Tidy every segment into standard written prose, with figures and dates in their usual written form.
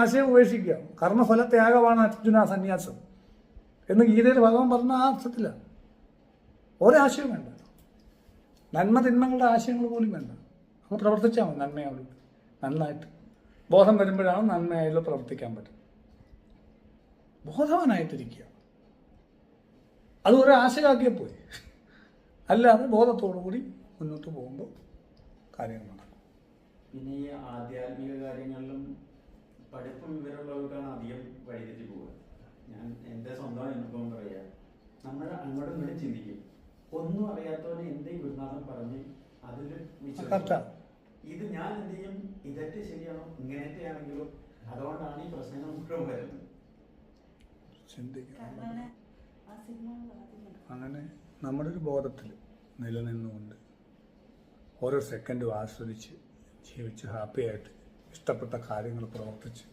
ആശയം ഉപേക്ഷിക്കുക. കർമ്മഫലത്യാഗമാണ് അർജുന സന്യാസം എന്ന് ഗീതയിൽ ഭഗവാൻ പറഞ്ഞ ആ അർത്ഥത്തിലാണ്. ഒരാശയവും വേണ്ട, നന്മ തിന്മകളുടെ ആശയങ്ങൾ പോലും വേണ്ട. നമ്മൾ പ്രവർത്തിച്ചാൽ മതി നന്മയോട് നന്നായിട്ട്. ബോധം വരുമ്പോഴാണ് നന്മയായിട്ട് പ്രവർത്തിക്കാൻ പറ്റും. ബോധവാനായിട്ടിരിക്കുക, അത് ഒരു ആശയമാക്കിയേ പോയി. അല്ലാതെ ബോധത്തോടുകൂടി മുന്നോട്ട് പോകുമ്പോൾ കാര്യങ്ങൾ നടക്കും. പിന്നെ ഈ ആധ്യാത്മിക കാര്യങ്ങളിലും പഠിപ്പും വിവരമുള്ളവർക്കാണ് അധികം വഴിതെറ്റി പോവുക. ഞാൻ എൻ്റെ സ്വന്തം അനുഭവം പറയാം. നമ്മൾ അങ്ങോട്ടും ഇങ്ങോട്ടും ചിന്തിക്കും, ഒന്നും അറിയാത്തവനെ എന്തേ ഗുരുനാഥൻ പറഞ്ഞ് അതിൽ വിശ്വസിക്കും. ഇത് ഞാൻ എന്ത് ചെയ്യും, ഇതൊക്കെ ശരിയാണോ, ഇങ്ങനത്തെ ആണെങ്കിലും അതുകൊണ്ടാണ് ഈ പ്രശ്നങ്ങൾ മുഴുവൻ വരുന്നത്. അങ്ങനെ നമ്മുടെ ഒരു ബോധത്തിൽ നിലനിന്നുകൊണ്ട് ഓരോ സെക്കൻഡും ആസ്വദിച്ച് ജീവിച്ച് ഹാപ്പിയായിട്ട് ഇഷ്ടപ്പെട്ട കാര്യങ്ങൾ പ്രവർത്തിച്ച്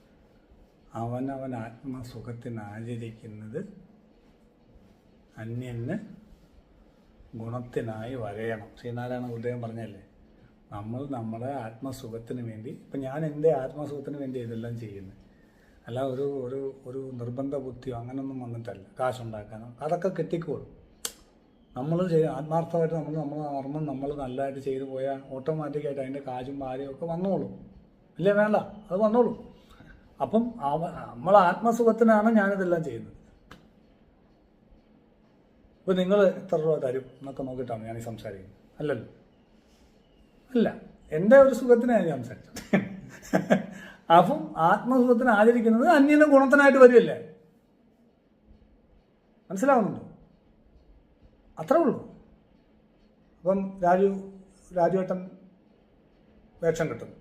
അവനവൻ ആത്മസുഖത്തിന് ആചരിക്കുന്നത് അന്യന് ഗുണത്തിനായി വരയണം. ശ്രീനാരായണ ഗുരുദേവൻ പറഞ്ഞല്ലേ, നമ്മൾ നമ്മുടെ ആത്മസുഖത്തിന് വേണ്ടി, ഇപ്പം ഞാൻ എൻ്റെ ആത്മസുഖത്തിന് വേണ്ടി ഇതെല്ലാം ചെയ്യുന്നത്, അല്ല ഒരു നിർബന്ധ ബുദ്ധിയോ അങ്ങനൊന്നും വന്നിട്ടല്ല. കാശുണ്ടാക്കാനോ അതൊക്കെ കിട്ടിക്കോളും. നമ്മൾ ആത്മാർത്ഥമായിട്ട് നമ്മൾ നല്ലതായിട്ട് ചെയ്തു പോയാൽ ഓട്ടോമാറ്റിക്കായിട്ട് അതിൻ്റെ കാശും ഭാര്യയും ഒക്കെ വന്നോളും. ഇല്ലേ, വേണ്ട, അത് വന്നോളും. അപ്പം നമ്മളെ ആത്മസുഖത്തിനാണ് ഞാനിതെല്ലാം ചെയ്യുന്നത്. ഇപ്പം നിങ്ങൾ എത്ര രൂപ തരും എന്നൊക്കെ നോക്കിയിട്ടാണ് ഞാൻ ഈ സംസാരിക്കുന്നത്, അല്ലല്ലോ. അല്ല, എൻ്റെ ഒരു സുഖത്തിനാണ് ഞാൻ സംസാരിച്ചത്. അപ്പം ആത്മസുഖത്തിന് ആചരിക്കുന്നത് അന്യന് ഗുണത്തിനായിട്ട് വരികയല്ലേ? മനസ്സിലാവുന്നുണ്ടോ? അത്രേ ഉള്ളൂ. അപ്പം രാജുവേട്ടൻ വേഷം കിട്ടുന്നു,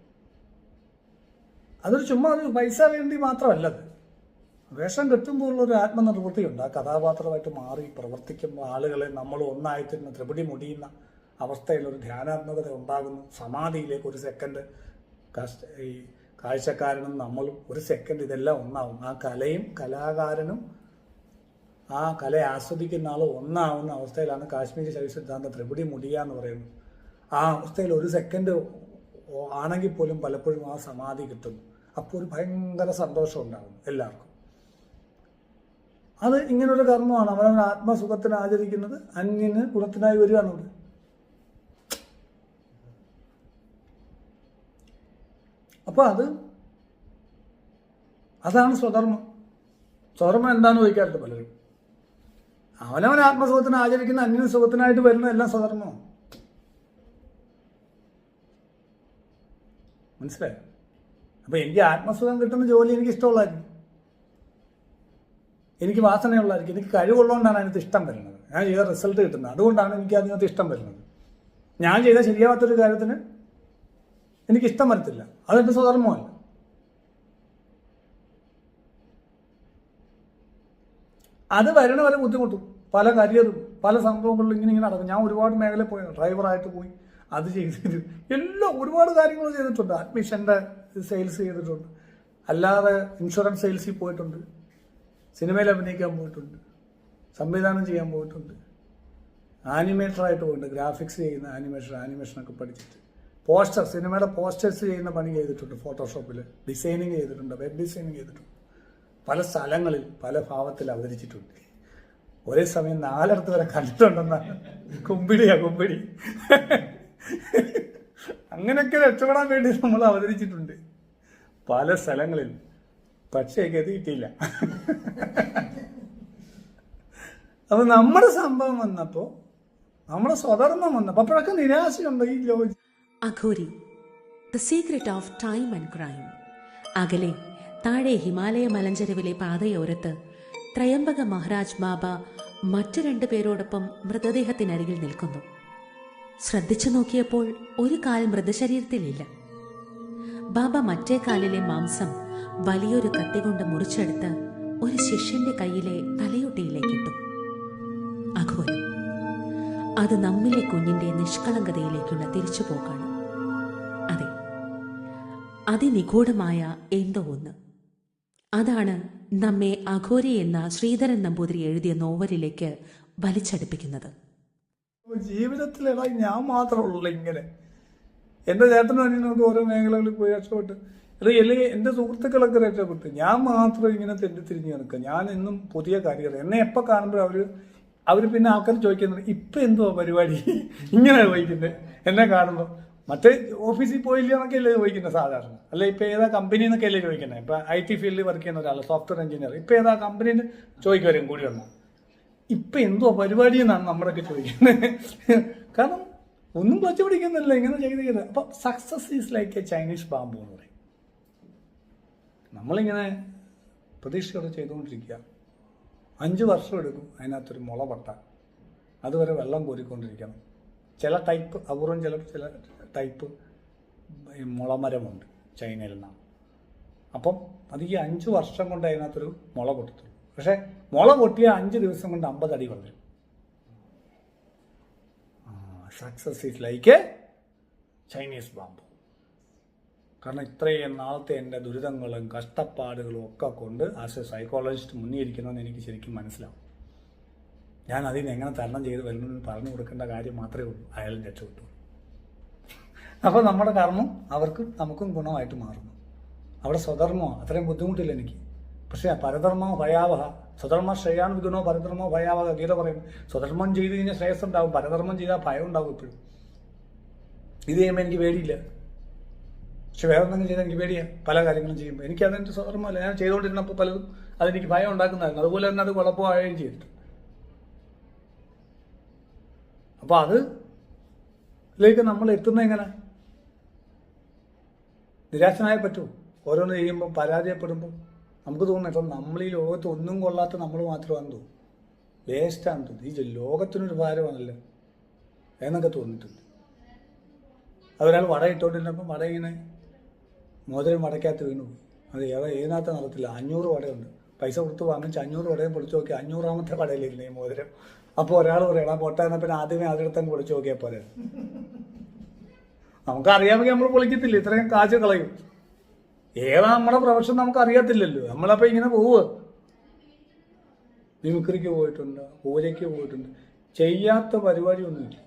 അതൊരു ചുമ്മാ ഒരു പൈസ വേണ്ടി മാത്രമല്ലത്. വേഷം കിട്ടുമ്പോൾ ഉള്ളൊരു ആത്മനിർവൃത്തിയുണ്ട്. ആ കഥാപാത്രമായിട്ട് മാറി പ്രവർത്തിക്കുമ്പോൾ ആളുകളെ നമ്മൾ ഒന്നായിത്തീരുന്ന ത്രിപിടി മുടിയുന്ന അവസ്ഥയിലൊരു ധ്യാനാത്മകത ഉണ്ടാകുന്നു. സമാധിയിലേക്ക് ഒരു സെക്കൻഡ് ഈ കാഴ്ചക്കാരനും നമ്മളും ഒരു സെക്കൻഡ് ഇതെല്ലാം ഒന്നാവും. ആ കലയും കലാകാരനും ആ കലയെ ആസ്വദിക്കുന്ന ആൾ ഒന്നാവുന്ന അവസ്ഥയിലാണ് കാശ്മീരി ശൈവ സിദ്ധാന്തം ത്രിപിടി മുടിയ എന്ന് പറയുന്നത്. ആ അവസ്ഥയിൽ ഒരു സെക്കൻഡ് ആണെങ്കിൽ പോലും പലപ്പോഴും ആ സമാധി കിട്ടുന്നു. അപ്പോൾ ഒരു ഭയങ്കര സന്തോഷം ഉണ്ടാകും എല്ലാവർക്കും. അത് ഇങ്ങനൊരു കർമ്മമാണ്. അവനവൻ ആത്മസുഖത്തിന് ആചരിക്കുന്നത് അന്യന് ഗുണത്തിനായി വരികയാണത്. അപ്പോൾ അതാണ് സ്വധർമ്മം. സ്വധർമ്മം എന്താണെന്ന് ചോദിക്കാറുണ്ട് പലരും. അവനവൻ ആത്മസുഖത്തിന് ആചരിക്കുന്ന അന്യന് സുഖത്തിനായിട്ട് വരുന്ന എല്ലാം സ്വധർമ്മമാണ്. മനസ്സിലായോ? അപ്പം എനിക്ക് ആത്മസുഖം കിട്ടുന്ന ജോലി എനിക്ക് ഇഷ്ടമുള്ളതായിരിക്കും, എനിക്ക് വാസനയുള്ളതായിരിക്കും, എനിക്ക് കഴിവുള്ളതുകൊണ്ടാണ് അതിനകത്ത് ഇഷ്ടം വരുന്നത്. ഞാൻ ചെയ്ത റിസൾട്ട് കിട്ടുന്നത്, അതുകൊണ്ടാണ് എനിക്ക് അതിനകത്ത് ഇഷ്ടം വരുന്നത്. ഞാൻ ചെയ്ത ശരിയാവാത്തൊരു കാര്യത്തിന് എനിക്ക് ഇഷ്ടം വരത്തില്ല, അതെൻ്റെ സ്വധർമ്മമല്ല. അത് വരണ വരെ ബുദ്ധിമുട്ടും. പല കരിയറും പല സംഭവങ്ങളിലും ഇങ്ങനെ നടക്കും. ഞാൻ ഒരുപാട് മേഖലയിൽ പോയി, ഡ്രൈവറായിട്ട് പോയി, അത് ചെയ്തിട്ട് എല്ലാം ഒരുപാട് കാര്യങ്ങൾ ചെയ്തിട്ടുണ്ട്. അഡ്മിഷൻ്റെ സെയിൽസ് ചെയ്തിട്ടുണ്ട്, അല്ലാതെ ഇൻഷുറൻസ് സെയിൽസിൽ പോയിട്ടുണ്ട്, സിനിമയിൽ അഭിനയിക്കാൻ പോയിട്ടുണ്ട്, സംവിധാനം ചെയ്യാൻ പോയിട്ടുണ്ട്, ആനിമേറ്ററായിട്ട് പോയിട്ടുണ്ട്, ഗ്രാഫിക്സ് ചെയ്യുന്ന ആനിമേഷനൊക്കെ പഠിച്ചിട്ട്, സിനിമയുടെ പോസ്റ്റേഴ്സ് ചെയ്യുന്ന പണി ചെയ്തിട്ടുണ്ട്, ഫോട്ടോഷോപ്പിൽ ഡിസൈനിങ് ചെയ്തിട്ടുണ്ട്, വെബ് ഡിസൈനിങ് ചെയ്തിട്ടുണ്ട്, പല സ്ഥലങ്ങളിൽ പല ഭാവത്തിൽ അവതരിച്ചിട്ടുണ്ട്. ഒരേ സമയം 4 വരെ കണ്ടിട്ടുണ്ടെന്നാണ്. കുമ്പിടി അങ്ങനെയൊക്കെ രക്ഷപ്പെടാൻ വേണ്ടി നമ്മൾ അവതരിച്ചിട്ടുണ്ട് പല സ്ഥലങ്ങളിൽ. പക്ഷേ എത്തിയിട്ടില്ല. അപ്പൊ നമ്മുടെ സംഭവം വന്നപ്പോ, നമ്മുടെ സ്വധർമ്മം വന്നപ്പോ അപ്പോഴൊക്കെ നിരാശയുണ്ട് ഈ ലോകം. Aghori, the secret of time and crime. അകലെ താഴെ ഹിമാലയ മലഞ്ചെരുവിലെ പാതയോരത്ത് ത്രയംബക മഹാരാജ് ബാബ മറ്റു 2 പേരോടൊപ്പം മൃതദേഹത്തിനരികിൽ നിൽക്കുന്നു. ശ്രദ്ധിച്ചു നോക്കിയപ്പോൾ ഒരു കാൽ മൃതശരീരത്തിലില്ല. ബാബ മറ്റേ കാലിലെ മാംസം വലിയൊരു കത്തി കൊണ്ട് മുറിച്ചെടുത്ത് ഒരു ശിഷ്യന്റെ കയ്യിലെ തലയൊട്ടിയിലേക്കിട്ടു. അഘോരം, അത് നമ്മിലെ കുഞ്ഞിന്റെ നിഷ്കളങ്കതയിലേക്കുള്ള തിരിച്ചുപോക്കാണ്. അതെ, അതിനിഗൂഢമായ എന്തോ ഒന്ന്. അതാണ് നമ്മെ അഘോരി എന്ന ശ്രീധരൻ നമ്പൂതിരി എഴുതിയ നോവലിലേക്ക് വലിച്ചടുപ്പിക്കുന്നത്. ജീവിതത്തിലിടായി ഞാൻ മാത്രമുള്ള ഇങ്ങനെ എൻ്റെ ചേട്ടനും അനിയനൊക്കെ ഓരോ മേഖലകളിൽ പോയി രക്ഷപ്പെട്ട് അല്ലെങ്കിൽ എൻ്റെ സുഹൃത്തുക്കളൊക്കെ രക്ഷപ്പെട്ടു, ഞാൻ മാത്രം ഇങ്ങനെ തെറ്റിത്തിരിഞ്ഞ് നിൽക്കുക. ഞാൻ ഇന്നും പുതിയ കാര്യങ്ങൾ എന്നെ എപ്പോൾ കാണുമ്പോൾ അവർ പിന്നെ ആൾക്കാർ ചോദിക്കുന്നത് ഇപ്പം എന്തുവാ പരിപാടി ഇങ്ങനെ ചോദിക്കുന്നത് എന്നെ കാണുമ്പോൾ. മറ്റേ ഓഫീസിൽ പോയില്ല എന്നൊക്കെ അല്ലേ ചോദിക്കുന്നത് സാധാരണ, അല്ലെ ഇപ്പം ഏതാ കമ്പനി എന്നൊക്കെ അല്ലേ ചോദിക്കുന്നത്. ഇപ്പം IT ഫീൽഡിൽ വർക്ക് ചെയ്യുന്ന ഒരാൾ, സോഫ്റ്റ്വെയർ എഞ്ചിനീയർ, ഇപ്പം ഏതാ കമ്പനിന്ന് ചോദിക്കുവരും കൂടി വന്നാൽ ഇപ്പം എന്തുവാ പരിപാടി എന്നാണ് നമ്മളൊക്കെ ചോദിക്കുന്നത്. കാരണം ഒന്നും ക്ലച്ച് പിടിക്കുന്നില്ല, ഇങ്ങനെ ചെയ്ത്. അപ്പം success is like A Chinese bamboo എന്ന് പറയും. നമ്മളിങ്ങനെ പ്രതീക്ഷയോടെ ചെയ്തുകൊണ്ടിരിക്കുക. 5 വർഷം എടുക്കും അതിനകത്തൊരു മുള പട്ടാൻ. അതുവരെ വെള്ളം കോരിക്കൊണ്ടിരിക്കണം. ചില ടൈപ്പ് അപൂർവം ചില ടൈപ്പ് മുളമരമുണ്ട് ചൈനയിൽ നിന്നാണ്. അപ്പം അത് ഈ 5 വർഷം കൊണ്ട് അതിനകത്തൊരു മുള പൊട്ടത്തുള്ളൂ. പക്ഷേ മുള പൊട്ടിയ 5 ദിവസം കൊണ്ട് 50 അടി വളരും. Success is like A Chinese bamboo. കാരണം ഇത്രയും നാളത്തെ എൻ്റെ ദുരിതങ്ങളും കഷ്ടപ്പാടുകളും ഒക്കെ കൊണ്ട് ആസ് എ സൈക്കോളജിസ്റ്റ് മുന്നിരിക്കണമെന്ന് എനിക്ക് ശരിക്കും മനസ്സിലാവും. ഞാൻ അതിന് എങ്ങനെ തരണം ചെയ്ത് വരുന്നതെന്ന് പറഞ്ഞു കൊടുക്കേണ്ട കാര്യം മാത്രമേ ഉള്ളൂ. അയാളും രക്ഷപ്പെട്ടു. അപ്പോൾ നമ്മുടെ കർമ്മം അവർക്കും നമുക്കും ഗുണമായിട്ട് മാറുന്നു. അവിടെ സ്വധർമ്മമാണ്, അത്രയും ബുദ്ധിമുട്ടില്ല എനിക്ക്. പക്ഷേ പരധർമ്മോ ഭയാവഹ, സ്വധർമ്മ ശ്രേയാൻ വിഗുണോ പരധർമ്മോ ഭയാവഹ ഗീത പറയും. സ്വധർമ്മം ചെയ്ത് കഴിഞ്ഞാൽ ശ്രേയസ് ഉണ്ടാവും, പരധർമ്മം ചെയ്താൽ ഭയം ഉണ്ടാവും എപ്പോഴും. ഇത് ചെയ്യുമ്പോൾ എനിക്ക് പേടിയില്ല, പക്ഷെ വേറെ എന്തെങ്കിലും ചെയ്താൽ എനിക്ക് പേടിയാണ്. പല കാര്യങ്ങളും ചെയ്യുമ്പോൾ എനിക്ക് അതെൻ്റെ സ്വധർമ്മമല്ല. ഞാൻ ചെയ്തുകൊണ്ടിരുന്നപ്പോൾ പലതും അതെനിക്ക് ഭയം ഉണ്ടാക്കുന്നതായിരുന്നു. അതുപോലെ തന്നെ അത് കുഴപ്പമാവുകയും ചെയ്തിട്ട്. അപ്പോൾ അതിലേക്ക് നമ്മൾ എത്തുന്നത് എങ്ങനെ? നിരാശനായ പറ്റുമോ? ഓരോന്ന് ചെയ്യുമ്പോൾ പരാജയപ്പെടുമ്പോൾ നമുക്ക് തോന്നുന്നു ഇപ്പം നമ്മൾ ഈ ലോകത്ത് ഒന്നും കൊള്ളാത്ത നമ്മൾ മാത്രമാണെന്ന് തോന്നും, വേസ്റ്റാണെന്ന് തോന്നുന്നു, ഈ ലോകത്തിനൊരു ഭാരമാണല്ലോ എന്നൊക്കെ തോന്നിയിട്ടുണ്ട്. അതൊരാൾ വട ഇട്ടുകൊണ്ടിരുന്നപ്പം വട ഇങ്ങനെ മോതിരം വടക്കകത്ത് വീണു. അത് ഏതിനകത്ത് നടത്തില്ല. 500 വടയുണ്ട്, പൈസ കൊടുത്ത് വാങ്ങിച്ച് 500 വടയും പൊളിച്ച് നോക്കി 500ാമത്തെ വടയിലിരുന്നു ഈ മോതിരം. അപ്പോൾ ഒരാൾ പറയണം പൊട്ടാന്ന പിന്നെ ആദ്യമേ അതിടത്തങ്ങ് പൊളിച്ച് നോക്കിയാൽ പോലെ. നമുക്കറിയാമെങ്കിൽ നമ്മൾ പൊളിക്കത്തില്ല, ഇത്രയും കാശ് കളയും. ഏതാ നമ്മുടെ പ്രൊഫഷൻ നമുക്ക് അറിയത്തില്ലല്ലോ. നമ്മളപ്പോൾ ഇങ്ങനെ പോവുക. മിമിക്രിക്ക് പോയിട്ടുണ്ട്, പൂജയ്ക്ക് പോയിട്ടുണ്ട്, ചെയ്യാത്ത പരിപാടിയൊന്നുമില്ല.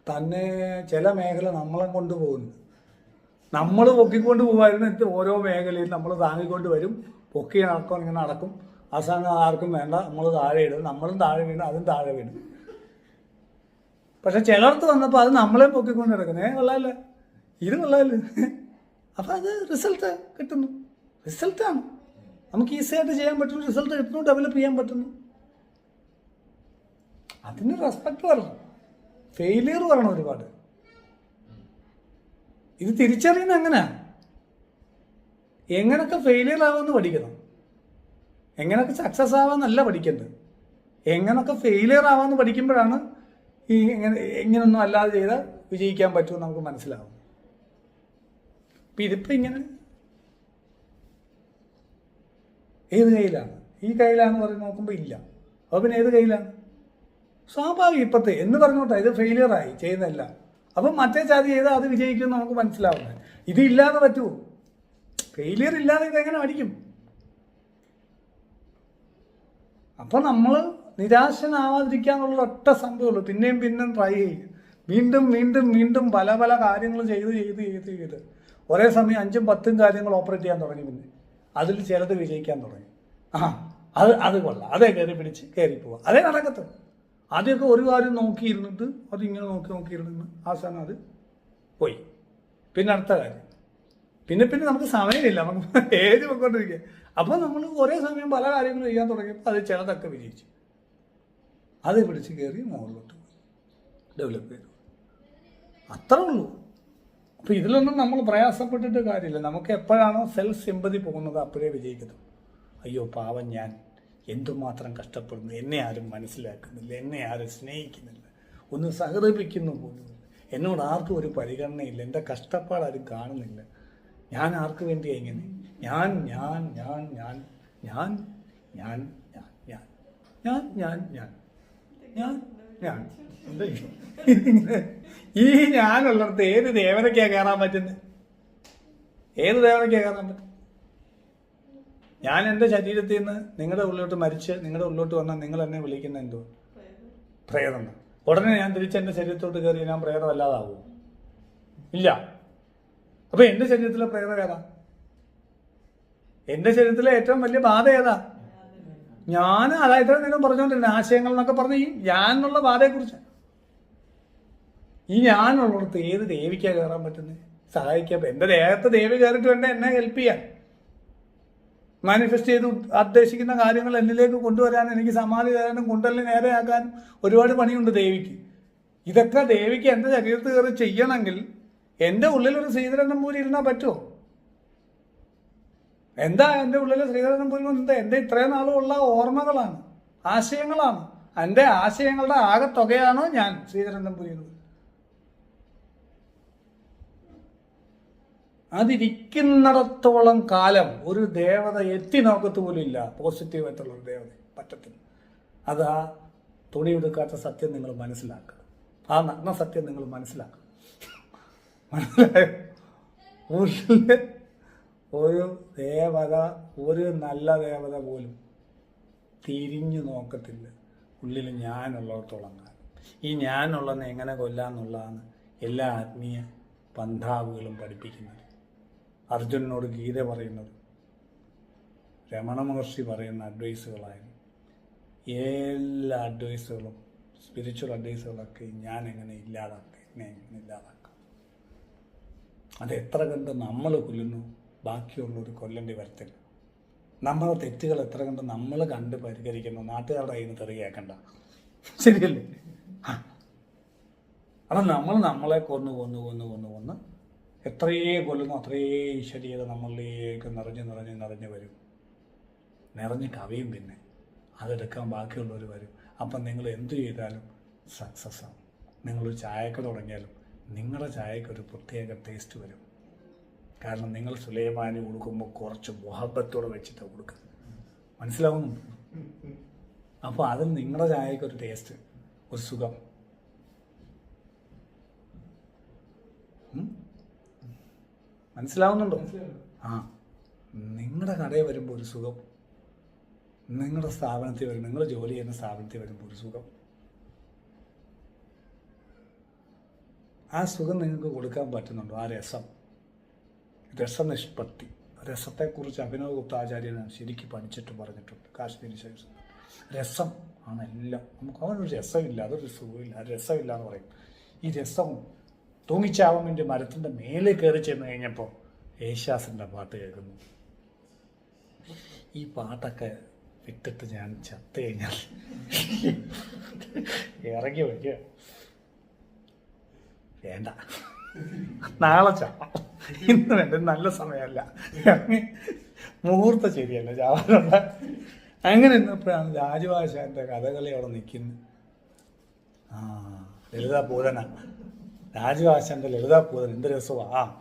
തന്നെ ചില മേഖല നമ്മളെ കൊണ്ടുപോകുന്നു. നമ്മൾ പൊക്കിക്കൊണ്ട് പോകുമായിരുന്നു. ഓരോ മേഖലയിൽ നമ്മൾ താങ്ങിക്കൊണ്ട് വരും, പൊക്കി നടക്കും, ഇങ്ങനെ നടക്കും. അവസാനം ആർക്കും വേണ്ട, നമ്മൾ താഴെ ഇടും, നമ്മളും താഴെ വീണു, അതും താഴെ വീണു. പക്ഷെ ചിലർക്ക് വന്നപ്പോൾ അത് നമ്മളെ പൊക്കിക്കൊണ്ട് കിടക്കുന്നേ കൊള്ളാമല്ല, ഇത് കൊള്ളാമല്ലോ. അപ്പം അത് റിസൾട്ട് കിട്ടുന്നു. റിസൾട്ടാണ് നമുക്ക് ഈസിയായിട്ട് ചെയ്യാൻ പറ്റുന്നു, റിസൾട്ട് കിട്ടുന്നു, ഡെവലപ്പ് ചെയ്യാൻ പറ്റുന്നു. അതിന് റെസ്പെക്ട് വരണം, ഫെയിലിയർ വരണം ഒരുപാട്. ഇത് തിരിച്ചറിയുന്നത് എങ്ങനെയാണ്? എങ്ങനെയൊക്കെ ഫെയിലിയർ ആവാമെന്ന് പഠിക്കണം, എങ്ങനെയൊക്കെ സക്സസ് ആവാമെന്നല്ല പഠിക്കേണ്ടത്. എങ്ങനെയൊക്കെ ഫെയിലിയർ ആവാമെന്ന് പഠിക്കുമ്പോഴാണ് ഈ ഇങ്ങനൊന്നും അല്ലാതെ ചെയ്താൽ വിജയിക്കാൻ പറ്റുമെന്ന് നമുക്ക് മനസ്സിലാവും. അപ്പം ഇതിപ്പോൾ ഇങ്ങനെ ഏത് കയ്യിലാണ്? ഈ കയ്യിലാണെന്ന് പറഞ്ഞ് നോക്കുമ്പോൾ ഇല്ല. അപ്പോൾ പിന്നെ ഏത് കയ്യിലാണ്? സ്വാഭാവികം ഇപ്പത്തെ എന്ന് പറഞ്ഞോട്ടെ, ഇത് ഫെയിലിയറായി ചെയ്യുന്നതല്ല. അപ്പം മറ്റേ ചാതി ചെയ്താൽ അത് വിജയിക്കുമെന്ന് നമുക്ക് മനസ്സിലാവുന്നത്. ഇതില്ലാതെ പറ്റുമോ? ഫെയിലിയർ ഇല്ലാതെ ഇതെങ്ങനെ പഠിക്കും? അപ്പം നമ്മൾ നിരാശനാവാതിരിക്കാന്നുള്ള ഒറ്റ സംഭവമുള്ളൂ. പിന്നെയും പിന്നെയും ട്രൈ ചെയ്യും, വീണ്ടും വീണ്ടും വീണ്ടും പല പല കാര്യങ്ങൾ ചെയ്ത് ഒരേ സമയം 5ഉം 10ഉം കാര്യങ്ങൾ ഓപ്പറേറ്റ് ചെയ്യാൻ തുടങ്ങി. പിന്നെ അതിൽ ചിലത് വിജയിക്കാൻ തുടങ്ങി. അത് കൊള്ളാം, അതേ കയറി പോവാം, അതേ നടക്കത്തുള്ളൂ. ആദ്യമൊക്കെ ഒരു കാര്യം നോക്കിയിരുന്നിട്ട് അതിങ്ങനെ നോക്കിയിരുന്ന് അവസാനം അത് പോയി. പിന്നെ അടുത്ത കാര്യം, പിന്നെ നമുക്ക് സമയമില്ല, നമുക്ക് ഏജ് പൊയ്ക്കൊണ്ടിരിക്കുക. അപ്പോൾ നമ്മൾ ഒരേ സമയം പല കാര്യങ്ങളും ചെയ്യാൻ തുടങ്ങിയപ്പോൾ അത് ചിലതൊക്കെ വിജയിച്ചു, അത് പിടിച്ച് കയറി മുകളിലോട്ട് ഡെവലപ്പ് ചെയ്തു. അത്രേ ഉള്ളൂ. അപ്പോൾ ഇതിലൊന്നും നമ്മൾ പ്രയാസപ്പെട്ടിട്ട് കാര്യമില്ല. നമുക്ക് എപ്പോഴാണോ സെൽഫ് സിമ്പതി പോകുന്നത് അപ്പോഴേ വിജയിക്കുന്നു. അയ്യോ പാവം, ഞാൻ എന്തുമാത്രം കഷ്ടപ്പെടുന്നു, എന്നെ ആരും മനസ്സിലാക്കുന്നില്ല, എന്നെ ആരും സ്നേഹിക്കുന്നില്ല, ഒന്ന് സഹതപിക്കുന്നു പോലും, എന്നോട് ആർക്കും ഒരു പരിഗണനയില്ല, എൻ്റെ കഷ്ടപ്പാടാരും കാണുന്നില്ല, ഞാൻ ആർക്ക് വേണ്ടിയാ ഇങ്ങനെ, ഞാൻ ഞാൻ ഞാൻ ഞാൻ ഞാൻ ഞാൻ ഞാൻ ഞാൻ ഞാൻ ഞാൻ ഞാൻ ഞാൻ എന്താ ഈ ഞാനുള്ളിടത്ത് ഏത് ദേവനയ്ക്കാണ് കയറാൻ പറ്റുന്നത്? ഏത് ദേവനയ്ക്കാണ് കയറാൻ പറ്റും? ഞാൻ എൻ്റെ ശരീരത്തിൽ നിന്ന് നിങ്ങളുടെ ഉള്ളിലോട്ട് മരിച്ച് നിങ്ങളുടെ ഉള്ളിലോട്ട് വന്നാൽ നിങ്ങൾ എന്നെ വിളിക്കുന്ന എന്തോ പ്രേതം. ഉടനെ ഞാൻ തിരിച്ച് എൻ്റെ ശരീരത്തോട്ട് കയറി ഞാൻ പ്രേതമല്ലാതാവുമോ? ഇല്ല. അപ്പൊ എൻ്റെ ശരീരത്തിലെ പ്രേതം ഏതാ? എൻ്റെ ശരീരത്തിലെ ഏറ്റവും വലിയ ബാധ ഏതാ? ഞാൻ അതായത് നേരം പറഞ്ഞുകൊണ്ടിരുന്നത് ആശയങ്ങൾ എന്നൊക്കെ പറഞ്ഞ ഈ ഞാൻ എന്നുള്ള ബാധയെക്കുറിച്ച്. ഈ ഞാനുള്ളിടത്ത് ഏത് ദേവിക്കാ കയറാൻ പറ്റുന്നത്? സഹായിക്കാൻ എൻ്റെ ദേഹത്ത് ദേവി കയറിയിട്ട് വേണ്ട എന്നെ ഹെൽപ്പ് ചെയ്യാൻ, മാനിഫെസ്റ്റ് ചെയ്ത് ഉദ്ദേശിക്കുന്ന കാര്യങ്ങൾ എന്നിലേക്ക് കൊണ്ടുവരാൻ, എനിക്ക് സമാധി തരാനും കുണ്ടലിന് നേരെയാക്കാനും ഒരുപാട് പണിയുണ്ട് ദേവിക്ക്. ഇതൊക്കെ ദേവിക്ക് എൻ്റെ ശരീരത്തിൽ കയറി ചെയ്യണമെങ്കിൽ എൻ്റെ ഉള്ളിലൊരു ശ്രീധരനമ്പൂരി ഇരുന്നാൽ പറ്റുമോ? എന്താ എൻ്റെ ഉള്ളിലെ ശ്രീധരനമ്പൂരി? എന്താ എൻ്റെ ഇത്രയും നാളുമുള്ള ഓർമ്മകളാണ്, ആശയങ്ങളാണ്. എൻ്റെ ആശയങ്ങളുടെ ആകെത്തുകയാണ് ഞാൻ ശ്രീധരനമ്പൂരി. അതിരിക്കുന്നിടത്തോളം കാലം ഒരു ദേവത എത്തി നോക്കത്ത് പോലും ഇല്ല, പോസിറ്റീവായിട്ടുള്ള ഒരു ദേവത പറ്റത്തില്ല. അത് ആ തുണി എടുക്കാത്ത സത്യം നിങ്ങൾ മനസ്സിലാക്കുക, ആ നഗ്ന സത്യം നിങ്ങൾ മനസ്സിലാക്കുക. മനസ്സിലായോ? ഒരു ദേവത, ഒരു നല്ല ദേവത പോലും തിരിഞ്ഞു നോക്കത്തില്ല ഉള്ളിൽ ഞാനുള്ളിടത്തോളം കാലം. ഈ ഞാനുള്ളതെന്ന് എങ്ങനെ കൊല്ലാന്നുള്ളതാണ് എല്ലാ ആത്മീയ പന്ഥാവുകളും പഠിപ്പിക്കുന്നത്. അർജുനനോട് ഗീത പറയുന്നത്, രമണ മഹർഷി പറയുന്ന അഡ്വൈസുകളായാലും എല്ലാ അഡ്വൈസുകളും, സ്പിരിച്വൽ അഡ്വൈസുകളൊക്കെ ഞാൻ എങ്ങനെ ഇല്ലാതാക്കാം, എന്നെ എങ്ങനെ ഇല്ലാതാക്കാം. അത് എത്ര കണ്ട് നമ്മൾ കൊല്ലുന്നു ബാക്കിയുള്ളവർ കൊല്ലേണ്ടി വരത്തില്ല. നമ്മളെ തെറ്റുകൾ എത്ര കണ്ട് നമ്മൾ കണ്ട് പരിഹരിക്കുന്നു, നാട്ടുകാരുടെ കയ്യിൽ നിന്ന് തെറി കേൾക്കണ്ട. ശരിയല്ലേ? അപ്പം നമ്മൾ നമ്മളെ കൊന്ന് എത്രയേ കൊല്ലുന്നു അത്രയേ ഈശ്വരീയത നമ്മളിലേക്ക് നിറഞ്ഞ് വരും, നിറഞ്ഞ് കവിയും. പിന്നെ അതെടുക്കാൻ ബാക്കിയുള്ളവർ വരും. അപ്പം നിങ്ങൾ എന്തു ചെയ്താലും സക്സസ് ആണ്. നിങ്ങളൊരു ചായക്കട തുടങ്ങിയാലും നിങ്ങളുടെ ചായക്കൊരു പ്രത്യേക ടേസ്റ്റ് വരും. കാരണം നിങ്ങൾ സുലൈമാനി കൊടുക്കുമ്പോൾ കുറച്ച് മുഹബത്തോടെ വെച്ചിട്ട് കൊടുക്കുക. മനസ്സിലാവുന്നുണ്ട്? അപ്പോൾ അതിൽ നിങ്ങളുടെ ചായക്കൊരു ടേസ്റ്റ്, ഒരു സുഖം. മനസ്സിലാവുന്നുണ്ടോ? ആ, നിങ്ങളുടെ കടയിൽ വരുമ്പോൾ ഒരു സുഖം, നിങ്ങളുടെ സ്ഥാപനത്തിൽ വരും, നിങ്ങൾ ജോലി ചെയ്യുന്ന സ്ഥാപനത്തിൽ വരുമ്പോൾ ഒരു സുഖം. ആ സുഖം നിങ്ങൾക്ക് കൊടുക്കാൻ പറ്റുന്നുണ്ടോ? ആ രസനിഷ്പത്തി, രസത്തെക്കുറിച്ച് അഭിനവ് ഗുപ്താചാര്യനാണ് ശരിക്കും പഠിച്ചിട്ട് പറഞ്ഞിട്ടുണ്ട്. കാശ്മീരി ശൈവ രസം ആണ് എല്ലാം. നമുക്ക് അവനൊരു രസമില്ല, അതൊരു സുഖമില്ല, ആ രസമില്ല എന്ന് പറയും. ഈ രസം തൂങ്ങിച്ചാവാൻ വേണ്ടി മരത്തിൻ്റെ മേലെ കയറി ചെന്ന് കഴിഞ്ഞപ്പോൾ യേശുദാസിൻ്റെ പാട്ട് കേൾക്കുന്നു. ഈ പാട്ടൊക്കെ വിട്ടിട്ട് ഞാൻ ചത്ത് കഴിഞ്ഞാൽ ഇറങ്ങി വയ്ക്കുക, വേണ്ട, നാളെ ചാവാം, ഇന്ന് വേണ്ട, നല്ല സമയമല്ല, മുഹൂർത്തം ശരിയല്ല ചാവാനുള്ള. അങ്ങനെ ഇന്നപ്പോഴാണ് രാജവാശാൻ്റെ കഥകളി അവിടെ നിൽക്കുന്നത്. ലളിതാപൂതന, രാജവാശാൻ്റെ ലളിതാപൂതൻ എന്ത് രസമാണ്.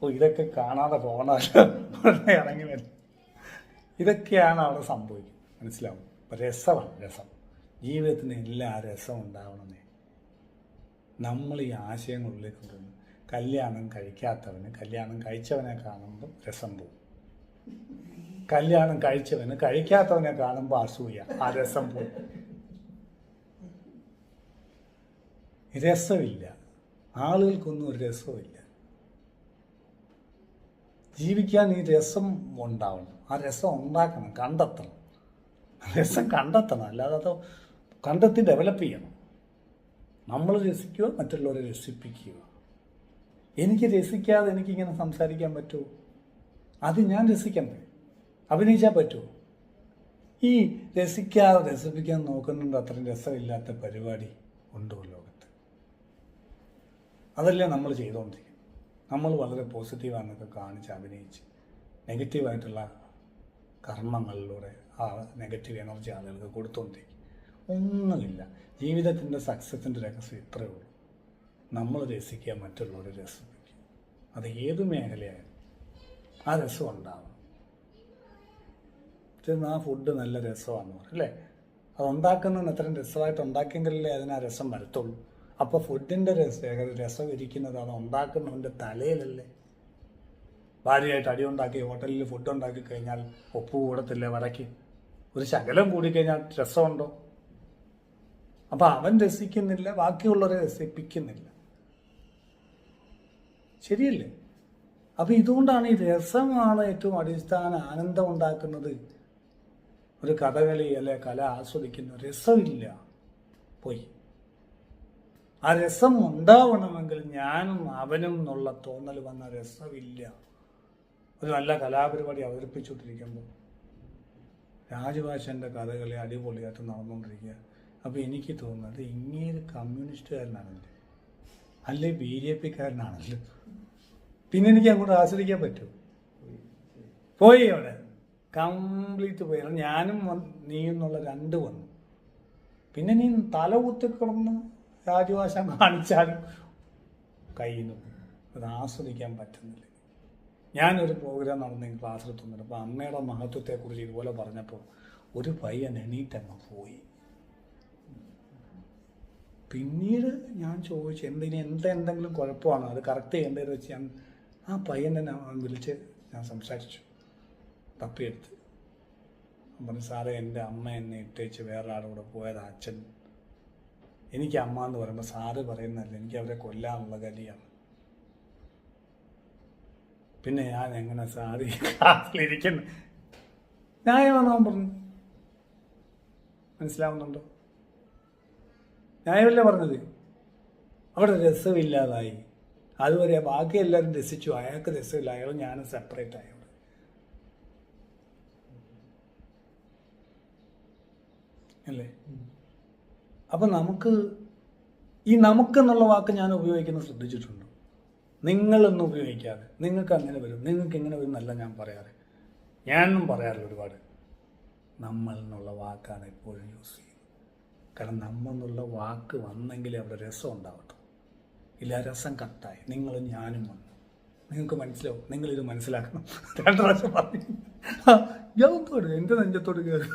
ഇതൊക്കെ കാണാതെ പോകണമല്ലോ ഇറങ്ങി വരും. ഇതൊക്കെയാണ് അവിടെ സംഭവിക്കുന്നത്. മനസ്സിലാവും? രസമാണ്, രസം. ജീവിതത്തിന് എല്ലാ രസം ഉണ്ടാവണമെന്നേ. നമ്മൾ ഈ ആശയങ്ങളിലേക്ക് കൊണ്ടുവന്നു. കല്യാണം കഴിക്കാത്തവന് കല്യാണം കഴിച്ചവനെ കാണുമ്പോൾ രസം പോകും. കല്യാണം കഴിച്ചവന് കഴിക്കാത്തവനെ കാണുമ്പോൾ അസൂയ, ആ രസം പോകും. രസമില്ല, ആളുകൾക്കൊന്നും ഒരു രസമില്ല. ജീവിക്കാൻ ഈ രസം ഉണ്ടാവണം, ആ രസം ഉണ്ടാക്കണം, കണ്ടെത്തണം. രസം കണ്ടെത്തണം, അല്ലാതെ അത് കണ്ടെത്തി ഡെവലപ്പ് ചെയ്യണം. നമ്മൾ രസിക്കുക, മറ്റുള്ളവരെ രസിപ്പിക്കുക. എനിക്ക് രസിക്കാതെ എനിക്കിങ്ങനെ സംസാരിക്കാൻ പറ്റുമോ? അത് ഞാൻ രസിക്കണ്ടേ? അഭിനയിച്ചാൽ പറ്റുമോ? ഈ രസിക്കാതെ രസിപ്പിക്കാൻ നോക്കുന്നുണ്ട് അത്രയും രസമില്ലാത്ത പരിപാടി ഉണ്ടോ ലോകത്ത്? അതല്ലേ നമ്മൾ ചെയ്തുകൊണ്ടിരിക്കുന്നത്. നമ്മൾ വളരെ പോസിറ്റീവാണെന്നൊക്കെ കാണിച്ച് അഭിനയിച്ച് നെഗറ്റീവായിട്ടുള്ള കർമ്മങ്ങളിലൂടെ ആ നെഗറ്റീവ് എനർജി ആളുകൾക്ക് കൊടുത്തുകൊണ്ടിരിക്കും. ഒന്നുമില്ല. ജീവിതത്തിൻ്റെ സക്സസിൻ്റെ രഹസ്യം ഇത്രയേ ഉള്ളൂ. നമ്മൾ രസിക്കുക, മറ്റുള്ളവരെ രസിപ്പിക്കുക. അത് ഏത് മേഖലയായാലും ആ രസം ഉണ്ടാവണം. ആ ഫുഡ് നല്ല രസമാണെന്ന് പറയും അല്ലേ? അത് ഉണ്ടാക്കുന്നതിന് എത്രയും രസമായിട്ട് ഉണ്ടാക്കിയെങ്കിലല്ലേ അതിന് ആ രസം വരത്തുള്ളൂ. അപ്പോൾ ഫുഡിൻ്റെ രസം ഇരിക്കുന്നത് അത് ഉണ്ടാക്കുന്നവൻ്റെ തലയിലല്ലേ? ഭാര്യയായിട്ട് അടി ഉണ്ടാക്കി ഹോട്ടലിൽ ഫുഡ് ഉണ്ടാക്കി കഴിഞ്ഞാൽ ഉപ്പ് കൂടത്തില്ലേ വടക്ക്? ഒരു ശകലം കൂടിക്കഴിഞ്ഞാൽ രസമുണ്ടോ? അപ്പം അവൻ രസിക്കുന്നില്ല, ബാക്കിയുള്ളവരെ രസിപ്പിക്കുന്നില്ല. ശരിയല്ലേ? അപ്പം ഇതുകൊണ്ടാണ് ഈ രസമാണ് ഏറ്റവും അടിസ്ഥാന ആനന്ദം ഉണ്ടാക്കുന്നത്. ഒരു കഥകളി അല്ലെ കല ആസ്വദിക്കുന്ന രസമില്ല, പോയി. ആ രസം ഉണ്ടാവണമെങ്കിൽ ഞാനും അവനും എന്നുള്ള തോന്നൽ വന്ന രസമില്ല. ഒരു നല്ല കലാപരിപാടി അവതരിപ്പിച്ചുകൊണ്ടിരിക്കുമ്പോൾ രാജഭാഷൻ്റെ കഥകളി അടിപൊളിയായിട്ട് നടന്നുകൊണ്ടിരിക്കുക. അപ്പോൾ എനിക്ക് തോന്നുന്നത് ഇങ്ങനെ കമ്മ്യൂണിസ്റ്റുകാരനാണല്ലോ, അല്ലെ BJP-കാരനാണല്ലോ, പിന്നെ എനിക്ക് അങ്ങോട്ട് ആസ്വദിക്കാൻ പറ്റുമോ? പോയി അവിടെ കംപ്ലീറ്റ് പോയി. ഞാനും നീയും എന്നുള്ള രണ്ട് വന്നു. പിന്നെ നീ തല കുത്തിക്കിടന്ന് രാജഭാഷ കാണിച്ചാലും കയ്യിൽ നിന്ന് അത് ആസ്വദിക്കാൻ പറ്റുന്നില്ല. ഞാനൊരു പ്രോഗ്രാം നടന്ന് ക്ലാസ്സിലെത്തുന്നുണ്ട്. അപ്പോൾ അമ്മയുടെ മഹത്വത്തെക്കുറിച്ച് ഇതുപോലെ പറഞ്ഞപ്പോൾ ഒരു പയ്യൻ എണീറ്റങ്ങ് പോയി. പിന്നീട് ഞാൻ ചോദിച്ചു എന്തെങ്കിലും കുഴപ്പമാണോ, അത് കറക്റ്റ് ചെയ്യേണ്ടതെന്ന് വെച്ച് ഞാൻ ആ പയ്യനെ വിളിച്ച് ഞാൻ സംസാരിച്ചു, തപ്പിയെടുത്ത്. പറഞ്ഞു, സാറേ എൻ്റെ അമ്മ എന്നെ ഇട്ടേച്ച് വേറെ ആളുടെ കൂടെ പോയത് അച്ഛൻ. എനിക്ക് അമ്മ എന്ന് പറയുമ്പോൾ സാറ് പറയുന്നതല്ല, എനിക്ക് അവരെ കൊല്ലാനുള്ള കലിയാണ്. പിന്നെ ഞാൻ എങ്ങനെ സാറി ക്ലാസ്സിലിരിക്കുന്നു? ന്യായമാണോ പറഞ്ഞു? മനസ്സിലാവുന്നുണ്ടോ? ന്യായമല്ലേ പറഞ്ഞത്? അവിടെ രസമില്ലാതായി. അതുവരെ ബാക്കി എല്ലാവരും രസിച്ചു, അയാൾക്ക് രസമില്ല, അയാൾ ഞാനും സെപ്പറേറ്റ് ആയി. അല്ലേ? അപ്പം നമുക്ക് എന്നുള്ള വാക്ക് ഞാൻ ഉപയോഗിക്കുന്നത് ശ്രദ്ധിച്ചിട്ടുണ്ട്. നിങ്ങളൊന്നും ഉപയോഗിക്കാതെ നിങ്ങൾക്ക് അങ്ങനെ വരും, നിങ്ങൾക്ക് ഇങ്ങനെ വരും എന്നല്ല ഞാൻ പറയാറ്. ഞാനൊന്നും പറയാറില്ല ഒരുപാട്. നമ്മൾ എന്നുള്ള വാക്കാണ് എപ്പോഴും യൂസ് ചെയ്യുന്നത്. കാരണം നമ്മൾ എന്നുള്ള വാക്ക് വന്നെങ്കിൽ അവിടെ രസം ഉണ്ടാവട്ടെ. ഇല്ല, രസം കട്ടായി. നിങ്ങളും ഞാനും വന്നു. നിങ്ങൾക്ക് മനസ്സിലാവും, നിങ്ങളിത് മനസ്സിലാക്കണം. 2 പ്രാവശ്യം പറഞ്ഞു യോത്തോട് എൻ്റെ നെഞ്ചത്തോട് കയറി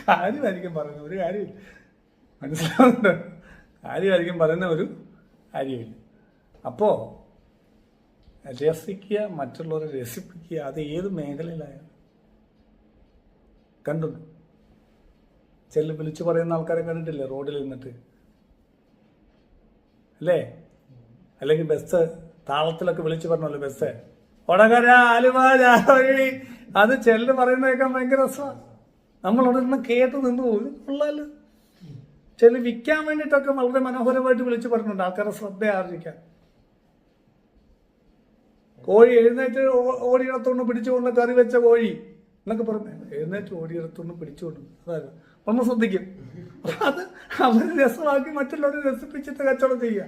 കാര്യമായിരിക്കും പറയുന്നത്, ഒരു കാര്യമില്ല. മനസ്സിലാവുന്നുണ്ട്? കാര്യമായിരിക്കും പറയുന്ന ഒരു കാര്യമില്ല. അപ്പോൾ രസിക്കുക, മറ്റുള്ളവരെ രസിപ്പിക്കുക, അത് ഏത് മേഖലയിലായാലും. കണ്ടു വിളിച്ചു പറയുന്ന ആൾക്കാരെ കണ്ടിട്ടില്ലേ റോഡിൽ നിന്നിട്ട്? അല്ലേ? അല്ലെങ്കിൽ ബസ് താളത്തിലൊക്കെ വിളിച്ചു പറഞ്ഞല്ലോ, ബസ് ഒടകര ആലുവ രാവഴി, അത് പറയുന്ന കേൾക്കാൻ ഭയങ്കര രസമാണ്. നമ്മളവിടെ നിന്ന് കേട്ട് നിന്ന് പോലും കൊള്ളാലോ. വിൽക്കാൻ വേണ്ടിയിട്ടൊക്കെ വളരെ മനോഹരമായിട്ട് വിളിച്ചു പറഞ്ഞിട്ടുണ്ട്, ആൾക്കാരെ ശ്രദ്ധ ആർജിക്കാൻ. കോഴി എഴുന്നേറ്റ് ഓടിയിടത്തുകൊണ്ട് പിടിച്ചുകൊണ്ട് കറി വെച്ച കോഴി എന്നൊക്കെ പറഞ്ഞു. എഴുന്നേറ്റ് ഓടിയിടത്തുകൊണ്ട് പിടിച്ചുകൊണ്ട് അതായത് ഒന്ന് ശ്രദ്ധിക്കും. അത് അവർ രസമാക്കി മറ്റുള്ളവരെ രസിപ്പിച്ചിട്ട് കച്ചവടം ചെയ്യുക.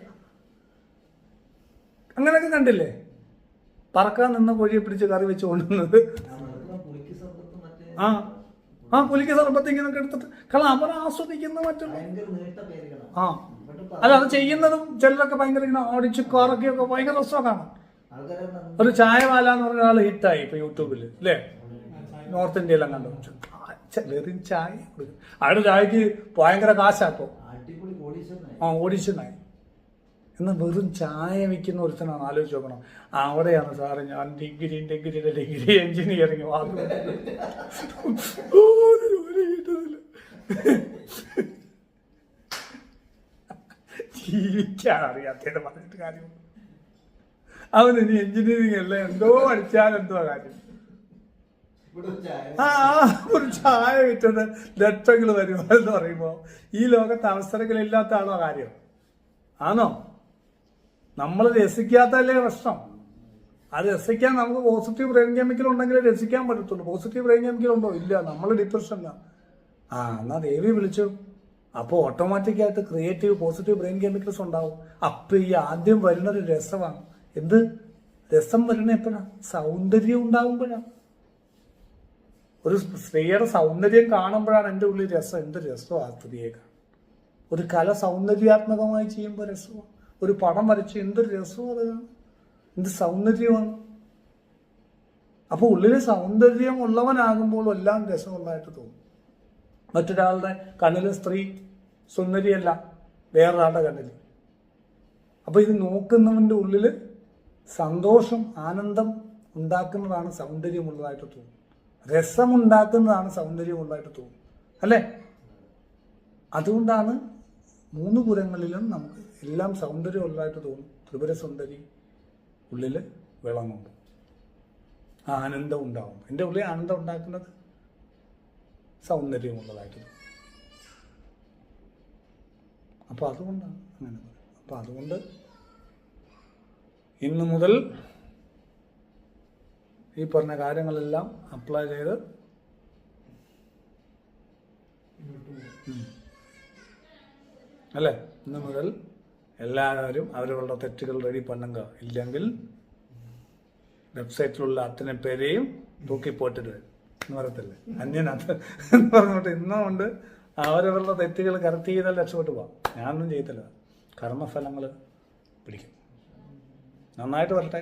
അങ്ങനെയൊക്കെ കണ്ടില്ലേ? പറക്കാൻ നിന്ന കോഴിയെ പിടിച്ച് കറി വെച്ച് കൊണ്ടുവന്നത്. പുലിക്ക് സർബത്ത് ഇങ്ങനൊക്കെ എടുത്തിട്ട്. കാരണം അവർ ആസ്വദിക്കുന്ന മറ്റുള്ള അല്ല, അത് ചെയ്യുന്നതും ചിലരൊക്കെ ഭയങ്കര ഇങ്ങനെ ഓടിച്ച് കറക്കിയൊക്കെ ഭയങ്കര രസമാണ് കാണാൻ. ഒരു ചായവാല എന്ന് പറഞ്ഞ ആൾ ഹിറ്റായി ഇപ്പൊ യൂട്യൂബിൽ, അല്ലേ? നോർത്ത് ഇന്ത്യയിലും കണ്ടു. വെറും ചായ അയാളുടെ ചായക്ക് ഭയങ്കര കാശാക്കോ. ഓഡിഷനായി. എന്നാൽ വെറും ചായ വിൽക്കുന്ന ഒരുത്തനാണ്. ആലോചിച്ച് നോക്കണം. അവിടെയാണ് സാറ് ഞാൻ ഡിഗ്രി എഞ്ചിനീയറിങ് ജീവിക്കാൻ അറിയാത്തത് പറഞ്ഞിട്ട് കാര്യമുണ്ട്. അവന് ഇനി എഞ്ചിനീയറിങ് അല്ല, എന്തോ പഠിച്ചാലെന്തോ കാര്യം. ഒരു ചായ വിറ്റത് ലക്ഷങ്ങൾ വരുമാനം പറയുമ്പോ ഈ ലോകത്ത് അവസരങ്ങളില്ലാത്ത ആണോ കാര്യം? ആണോ? നമ്മൾ രസിക്കാത്തല്ലേ പ്രശ്നം. അത് രസിക്കാൻ നമുക്ക് പോസിറ്റീവ് ബ്രെയിൻ കെമിക്കൽ ഉണ്ടെങ്കിലേ രസിക്കാൻ പറ്റത്തുള്ളൂ. പോസിറ്റീവ് ബ്രെയിൻ കെമിക്കൽ ഉണ്ടോ? ഇല്ല. നമ്മൾ ഡിപ്രഷനിലാണ്. എന്നാ ദേവി വിളിച്ചു. അപ്പോൾ ഓട്ടോമാറ്റിക്കായിട്ട് ക്രിയേറ്റീവ് പോസിറ്റീവ് ബ്രെയിൻ കെമിക്കൽസ് ഉണ്ടാവും. അപ്പൊ ഈ ആദ്യം വരുന്നൊരു രസമാണ്. എന്ത് രസം വരുന്ന എപ്പോഴാണ്? സൗന്ദര്യം ഉണ്ടാകുമ്പോഴാണ്. ഒരു സ്ത്രീയുടെ സൗന്ദര്യം കാണുമ്പോഴാണ് എൻ്റെ ഉള്ളിൽ രസം. എന്ത് രസമാണ് ആ സ്ത്രീയെ കാണാൻ. ഒരു കല സൗന്ദര്യാത്മകമായി ചെയ്യുമ്പോൾ രസമാണ്. ഒരു പടം വരച്ച് എന്തൊരു രസവും അത് കാണാം. എന്ത് സൗന്ദര്യമാണ്. അപ്പോൾ ഉള്ളിലെ സൗന്ദര്യം ഉള്ളവനാകുമ്പോൾ എല്ലാം രസമുള്ളതായിട്ട് തോന്നും. മറ്റൊരാളുടെ കണ്ണിലെ സ്ത്രീ സുന്ദരിയല്ല, വേറൊരാളുടെ കണ്ണിൽ. അപ്പോൾ ഇത് നോക്കുന്നവൻ്റെ ഉള്ളിൽ സന്തോഷം, ആനന്ദം ഉണ്ടാക്കുന്നതാണ് സൗന്ദര്യമുള്ളതായിട്ട് തോന്നും. രസമുണ്ടാക്കുന്നതാണ് സൗന്ദര്യമുള്ളതായിട്ട് തോന്നും, അല്ലേ? അതുകൊണ്ടാണ് 3 പുരങ്ങളിലും നമുക്ക് എല്ലാം സൗന്ദര്യമുള്ളതായിട്ട് തോന്നും. ത്രിപുര സുന്ദരി ഉള്ളിൽ വിളങ്ങുന്നു, ആനന്ദം ഉണ്ടാവും. എൻ്റെ ഉള്ളിൽ ആനന്ദം ഉണ്ടാക്കുന്നത് സൗന്ദര്യമുള്ളതായിട്ട് തോന്നും. അപ്പോൾ അതുകൊണ്ടാണ് അങ്ങനെ പറയുന്നത്. അപ്പോൾ അതുകൊണ്ട് ഇന്നു മുതൽ ഈ പറഞ്ഞ കാര്യങ്ങളെല്ലാം അപ്ലൈ ചെയ്ത് അല്ലേ, ഇന്നു മുതൽ എല്ലാവരും അവരവരുടെ തെറ്റുകൾ റെഡി പണ്ണുക. ഇല്ലെങ്കിൽ വെബ്സൈറ്റിലുള്ള അത്തനെ പേരെയും തൂക്കി പോട്ടിട്ട് എന്ന് പറയത്തില്ലേ, അന്യനത് എന്ന് പറഞ്ഞിട്ട് ഇന്നുകൊണ്ട് അവരവരുടെ തെറ്റുകൾ കറക്റ്റ് ചെയ്താൽ രക്ഷപ്പെട്ടു പോവാം. ഞാനൊന്നും ചെയ്യത്തില്ല, കർമ്മഫലങ്ങൾ പിടിക്കും. നന്നായിട്ട് വരട്ടെ.